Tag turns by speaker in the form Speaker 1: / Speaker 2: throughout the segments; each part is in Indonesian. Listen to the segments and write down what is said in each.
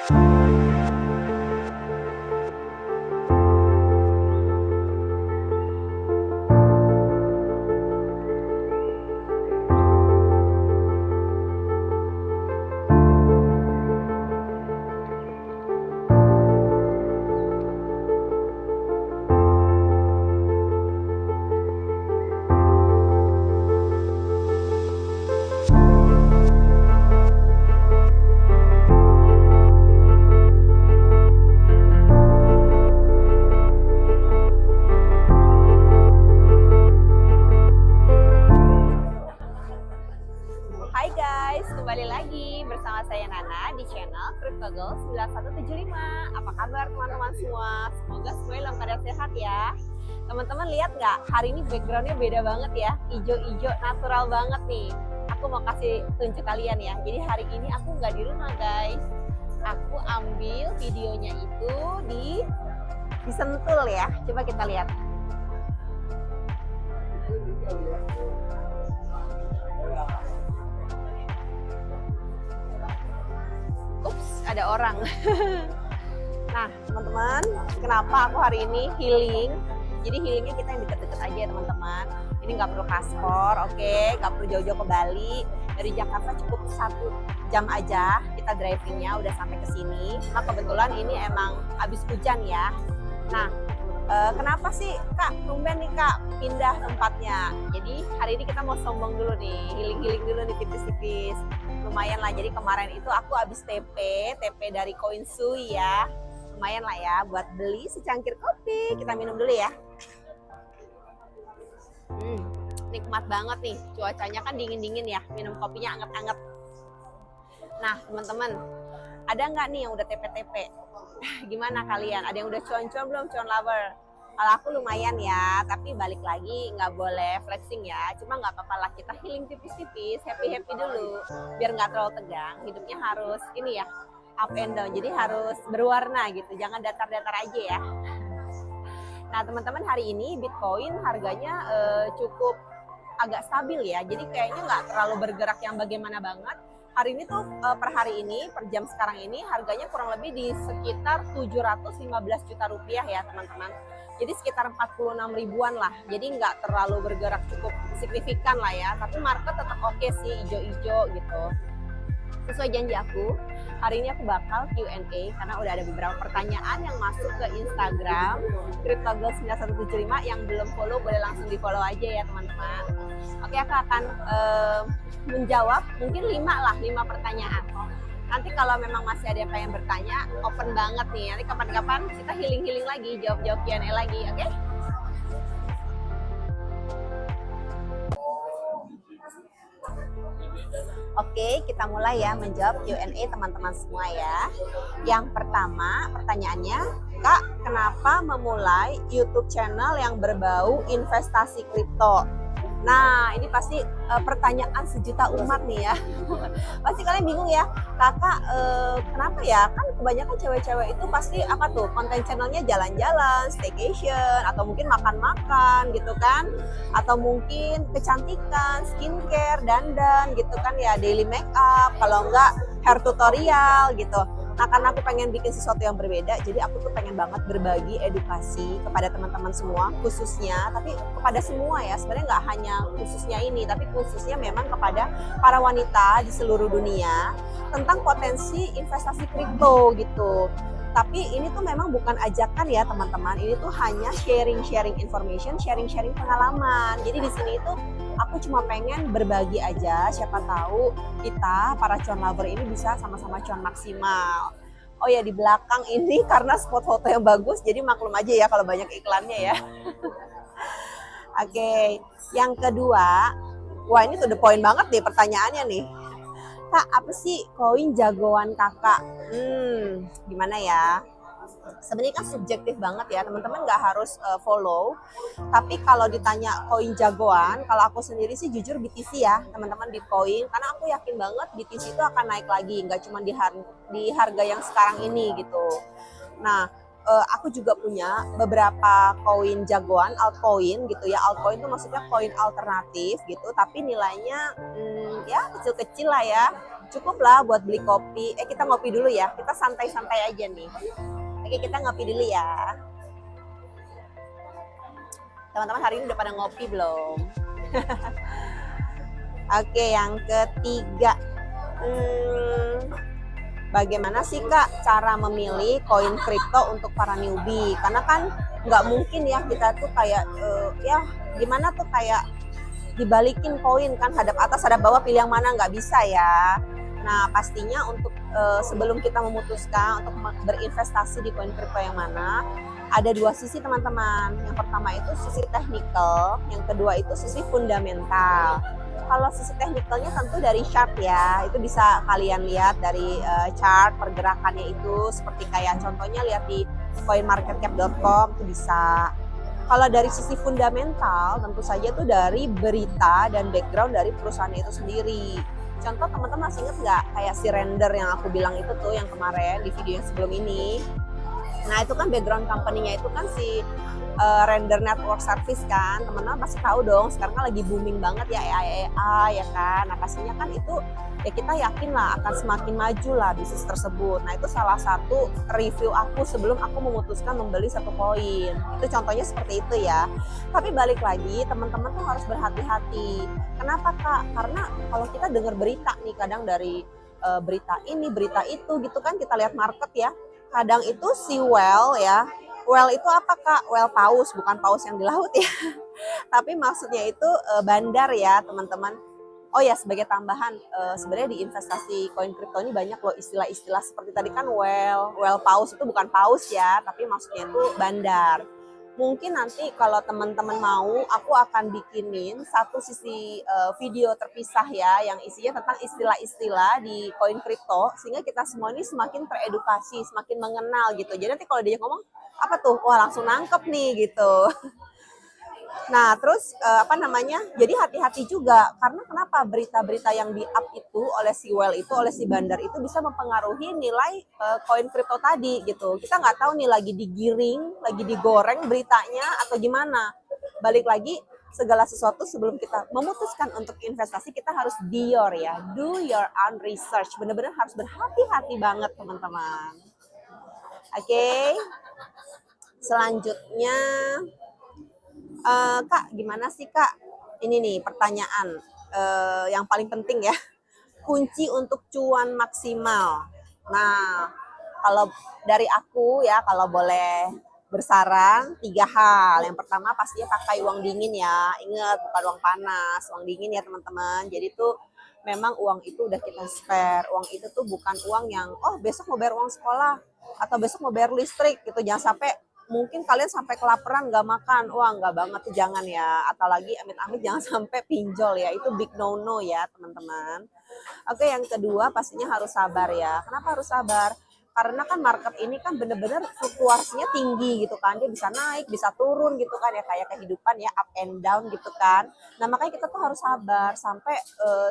Speaker 1: Hai guys, kembali lagi bersama saya Nana di channel Crypto Girl 9175. Apa kabar teman-teman semua? Semoga semuanya dalam keadaan sehat ya. Teman-teman lihat nggak? Hari ini backgroundnya beda banget ya, ijo-ijo natural banget nih. Aku mau kasih tunjuk kalian ya. Jadi hari ini aku nggak di rumah guys. Aku ambil videonya itu di Sentul ya. Coba kita lihat. Ups, ada orang. Nah, teman-teman, kenapa aku hari ini healing? Jadi healingnya kita yang deket-deket aja ya teman-teman. Ini nggak perlu paspor, oke? Nggak perlu jauh-jauh ke Bali. Dari Jakarta cukup 1 jam aja kita drivingnya udah sampai ke sini. Nah, kebetulan ini emang habis hujan ya. Nah, kenapa sih Kak, tumben nih Kak pindah tempatnya? Jadi hari ini kita mau sombong dulu nih, healing-healing dulu nih tipis-tipis. Lumayan lah, jadi kemarin itu aku habis TP dari Koinsui ya. Lumayan lah ya buat beli secangkir kopi. Kita minum dulu ya. Nikmat banget nih, cuacanya kan dingin-dingin ya, minum kopinya anget-anget. Nah teman-teman, ada nggak nih yang udah TP? Gimana kalian? Ada yang udah cuan-cuan belum, cuan lover? Kalau aku lumayan ya, tapi balik lagi nggak boleh flexing ya. Cuma nggak apa-apa lah, kita healing tipis-tipis, happy-happy dulu. Biar nggak terlalu tegang, hidupnya harus ini ya, up and down. Jadi harus berwarna gitu, jangan datar-datar aja ya. Nah teman-teman, hari ini Bitcoin harganya cukup agak stabil ya. Jadi kayaknya nggak terlalu bergerak yang bagaimana banget. Hari ini tuh per hari ini, per jam sekarang ini harganya kurang lebih di sekitar 715 juta rupiah ya teman-teman. Jadi sekitar 46 ribuan lah. Jadi nggak terlalu bergerak, cukup signifikan lah ya. Tapi market tetap oke sih, hijau-hijau gitu. Sesuai janji aku, hari ini aku bakal Q&A karena udah ada beberapa pertanyaan yang masuk ke Instagram CryptoGirl9175. Yang belum follow boleh langsung di follow aja ya teman-teman. Oke, aku akan menjawab mungkin 5 pertanyaan. Nanti kalau memang masih ada yang pengen bertanya, open banget nih. Nanti kapan-kapan kita healing-healing lagi, jawab-jawab Q&A lagi, oke? Oke, kita mulai ya menjawab Q&A teman-teman semua ya. Yang pertama pertanyaannya, Kak, kenapa memulai YouTube channel yang berbau investasi kripto? Nah, ini pasti pertanyaan sejuta umat nih ya. Pasti kalian bingung ya, Kakak kenapa ya? Kan kebanyakan cewek-cewek itu pasti apa tuh, konten channelnya jalan-jalan, staycation, atau mungkin makan-makan gitu kan. Atau mungkin kecantikan, skincare, dandan gitu kan ya, daily makeup, kalau enggak hair tutorial gitu. Nah karena aku pengen bikin sesuatu yang berbeda, jadi aku tuh pengen banget berbagi edukasi kepada teman-teman semua, khususnya, tapi kepada semua ya, sebenarnya nggak hanya khususnya ini, tapi khususnya memang kepada para wanita di seluruh dunia tentang potensi investasi kripto gitu. Tapi ini tuh memang bukan ajakan ya teman-teman, ini tuh hanya sharing information, sharing pengalaman. Jadi di sini itu aku cuma pengen berbagi aja, siapa tahu kita para cuan lover ini bisa sama-sama cuan maksimal. Oh ya, di belakang ini karena spot foto yang bagus, jadi maklum aja ya kalau banyak iklannya ya. Oke, yang kedua, wah ini to the point banget nih pertanyaannya nih. Kak, apa sih koin jagoan kakak? Gimana ya? Sebenarnya kan subjektif banget ya, teman-teman nggak harus follow. Tapi kalau ditanya koin jagoan, kalau aku sendiri sih jujur BTC ya, teman-teman, Bitcoin. Karena aku yakin banget BTC itu akan naik lagi, nggak cuma di harga yang sekarang ini gitu. Nah, aku juga punya beberapa koin jagoan, altcoin gitu ya. Altcoin itu maksudnya koin alternatif gitu, tapi nilainya ya kecil-kecil lah ya. cukup lah buat beli kopi. Kita ngopi dulu ya, kita santai-santai aja nih. Oke, kita ngopi dulu ya. Teman-teman hari ini udah pada ngopi belum? Oke, yang ketiga, bagaimana sih Kak cara memilih koin kripto untuk para newbie? Karena kan nggak mungkin ya kita tuh kayak ya gimana tuh kayak dibalikin koin kan, hadap atas hadap bawah, pilih yang mana, nggak bisa ya. Nah pastinya untuk sebelum kita memutuskan untuk berinvestasi di koin kripto yang mana, ada dua sisi teman-teman. Yang pertama itu sisi teknikal, yang kedua itu sisi fundamental. Kalau sisi teknikalnya tentu dari chart ya, itu bisa kalian lihat dari chart pergerakannya itu, seperti kayak contohnya lihat di coinmarketcap.com itu bisa. Kalau dari sisi fundamental tentu saja itu dari berita dan background dari perusahaan itu sendiri. Contoh teman-teman masih ingat nggak kayak si Render yang aku bilang itu tuh yang kemarin di video yang sebelum ini. Nah itu kan background company-nya itu kan si Render Network Service kan, teman-teman pasti tahu dong sekarang kan lagi booming banget ya AI ya kan. Nah pastinya kan itu ya kita yakin lah akan semakin maju lah bisnis tersebut. Nah itu salah satu review aku sebelum aku memutuskan membeli satu koin. Itu contohnya seperti itu ya. Tapi balik lagi teman-teman tuh harus berhati-hati. Kenapa Kak? Karena kalau kita dengar berita nih kadang dari berita ini berita itu gitu kan, kita lihat market ya. Kadang itu si whale ya. Whale itu apa Kak? Whale paus, bukan paus yang di laut ya. Tapi maksudnya itu bandar ya teman-teman. Oh ya sebagai tambahan, sebenarnya di investasi koin kripto ini banyak loh istilah-istilah seperti tadi kan whale paus itu bukan paus ya, tapi maksudnya itu bandar. Mungkin nanti kalau teman-teman mau, aku akan bikinin satu sisi video terpisah ya, yang isinya tentang istilah-istilah di koin kripto, sehingga kita semua ini semakin teredukasi, semakin mengenal gitu. Jadi nanti kalau dia ngomong, apa tuh? Wah langsung nangkep nih gitu. Nah, terus jadi hati-hati juga karena kenapa berita-berita yang di-up itu oleh si whale itu, oleh si bandar itu bisa mempengaruhi nilai koin kripto tadi gitu. Kita nggak tahu nih lagi digiring, lagi digoreng beritanya atau gimana. Balik lagi segala sesuatu sebelum kita memutuskan untuk investasi kita harus do your own research. Benar-benar harus berhati-hati banget teman-teman. Oke. Selanjutnya Kak, gimana sih Kak? Ini nih pertanyaan yang paling penting ya. Kunci untuk cuan maksimal. Nah, kalau dari aku ya, kalau boleh bersaran 3 hal. Yang pertama pastinya pakai uang dingin ya. Ingat, bukan uang panas, uang dingin ya teman-teman. Jadi tuh memang uang itu udah kita spare. Uang itu tuh bukan uang yang, oh besok mau bayar uang sekolah, atau besok mau bayar listrik gitu. Jangan sampai mungkin kalian sampai kelaparan nggak makan, wah nggak banget tuh jangan ya. Atau lagi amit-amit jangan sampai pinjol ya, itu big no-no ya teman-teman. Oke, yang kedua pastinya harus sabar ya. Kenapa harus sabar? Karena kan market ini kan bener-bener fluktuasinya tinggi gitu kan, dia bisa naik, bisa turun gitu kan ya, kayak kehidupan ya, up and down gitu kan. Nah makanya kita tuh harus sabar sampai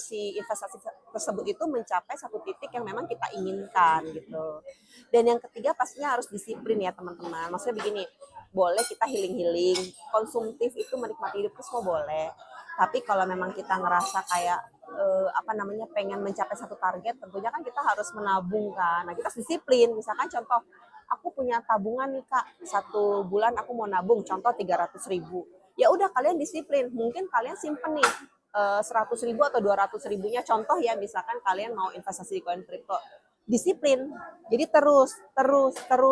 Speaker 1: si investasi tersebut itu mencapai satu titik yang memang kita inginkan gitu. Dan yang ketiga pastinya harus disiplin ya teman-teman. Maksudnya begini, boleh kita healing-healing, konsumtif itu menikmati hidup itu semua boleh. Tapi kalau memang kita ngerasa kayak pengen mencapai satu target, tentunya kan kita harus menabung kan. Nah kita harus disiplin. Misalkan contoh, aku punya tabungan nih Kak, 1 bulan aku mau nabung, contoh 300.000. Ya udah kalian disiplin. Mungkin kalian simpen nih 100.000 atau 200.000-nya. Contoh ya, misalkan kalian mau investasi di koin kripto, disiplin. Jadi terus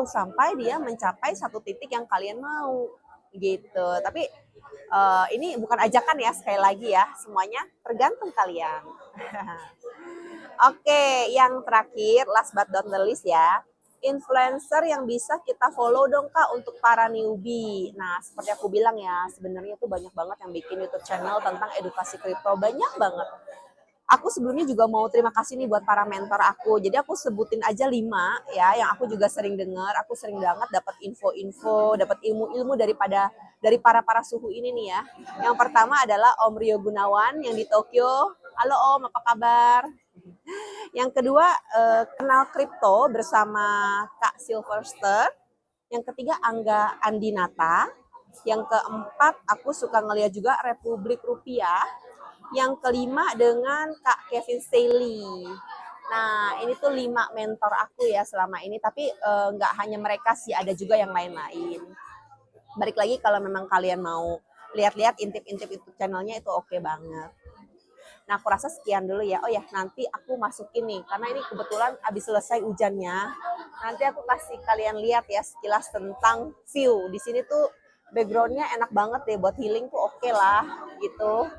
Speaker 1: sampai dia mencapai satu titik yang kalian mau gitu. Tapi ini bukan ajakan ya, sekali lagi ya, semuanya tergantung kalian. Oke, yang terakhir, last but not the least ya, influencer yang bisa kita follow dong Kak untuk para newbie. Nah, seperti aku bilang ya, sebenarnya tuh banyak banget yang bikin YouTube channel tentang edukasi kripto, banyak banget. Aku sebelumnya juga mau terima kasih nih buat para mentor aku. Jadi aku sebutin aja 5 ya yang aku juga sering dengar. Aku sering banget dapat info-info, dapat ilmu-ilmu dari para suhu ini nih ya. Yang pertama adalah Om Rio Gunawan yang di Tokyo. Halo Om, apa kabar? Yang kedua kenal kripto bersama Kak Silverster. Yang ketiga Angga Andinata. Yang keempat aku suka ngeliat juga Republik Rupiah. Yang kelima dengan Kak Kevin Staley. Nah, ini tuh 5 mentor aku ya selama ini, tapi nggak hanya mereka sih, ada juga yang lain-lain. Balik lagi kalau memang kalian mau lihat-lihat intip-intip YouTube channelnya itu oke banget. Nah, aku rasa sekian dulu ya. Oh ya, nanti aku masukin nih, karena ini kebetulan habis selesai hujannya. Nanti aku kasih kalian lihat ya sekilas tentang view. Di sini tuh backgroundnya enak banget deh buat healing tuh oke lah gitu.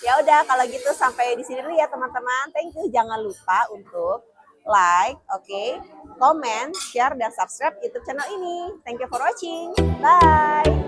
Speaker 1: Ya udah kalau gitu sampai di sini dulu ya teman-teman. Thank you. Jangan lupa untuk like, oke, comment, share dan subscribe YouTube channel ini. Thank you for watching. Bye.